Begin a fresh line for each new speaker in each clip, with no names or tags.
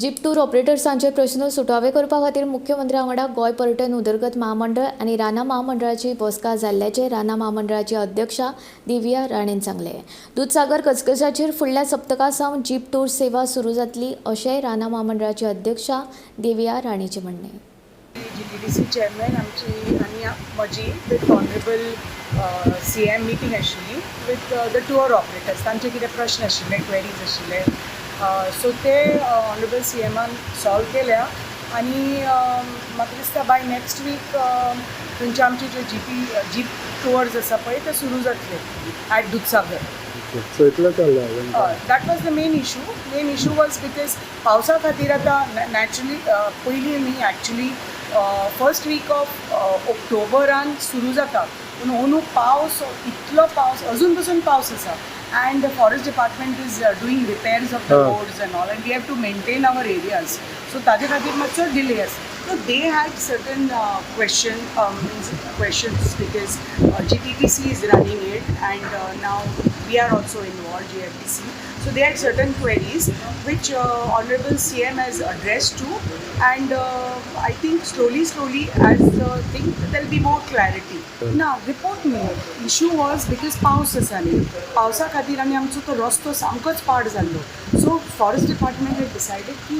Jeep tour ऑपरेटर्सांचे प्रश्न सुटावे करपा खातीर मुख्यमंत्र्या वांगडा गोंय पर्यटन उदरगत महामंडळ आनी राना महामंडळाची बसका जाल्ल्याचे राना महामंडळाची अध्यक्षा दिव्या राणेन सांगले। दूधसागर कचकशाचेर फुडल्या सप्तका सावन जीप टूर सेवा सुरू जातली अशेंय राना महामंडळाची अध्यक्षा दिव्या राणेचे म्हणणे।
GTDC चेअरमॅन आमची आनी म्हजी विथ ऑनरेबल CM मीटिंग आशिल्ली विथ द टूर ऑपरेटर्स। तांचे कितें प्रश्न आशिल्ले, क्वेरीज आशिल्ले, सो ते ऑनरेबल CMन सॉल्व केल्या आनी म्हाका दिसता बाय नेक्स्ट वीक थंयचे आमचे जे जीप टूर्स आसा पळय ते सुरू जातले at Dudhsagar. That was the main issue was because पावसा खातीर आतां नॅचरली पयलीं आमी एक्चुली फर्स्ट वीक ऑफ ऑक्टोबरान सुरू जाता, पूण अंदू पावस इतलो पावस अजून पसून पावस आसा and the forest department is doing repairs of the roads and all, and we have to maintain our areas, so ताजे खातीर मातसो delay आसा। So they had certain questions because GTDC is running it and now we are also involved, GFDC. So they had certain queries which Honorable CM has addressed to, and I think slowly as thing there will be more clarity. Now report me, issue was because पावस आसा न्ही, पावसा खातीर आनी आमचो तो रस्तो सामकोच पाड जाल्लो। So forest department had decided कि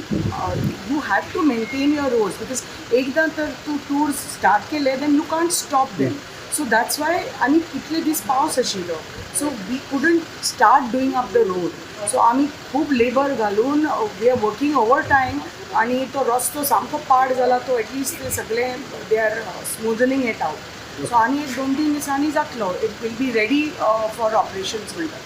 you have to maintain your roads because एकदां तर तूं tours start केले then you can't stop them. So that's why आनी कितले दीस पावस आशिल्लो, so we couldn't start doing up the road. So आमी खूब लेबर घालून we are working overtime आनी तो रस्तो सामको पाड जाला, तो एटलिस्ट ते सगळे they are smoothing it out. So आनी एक 2-3 दिसांनी जातलो, it will be ready for operations म्हणटा।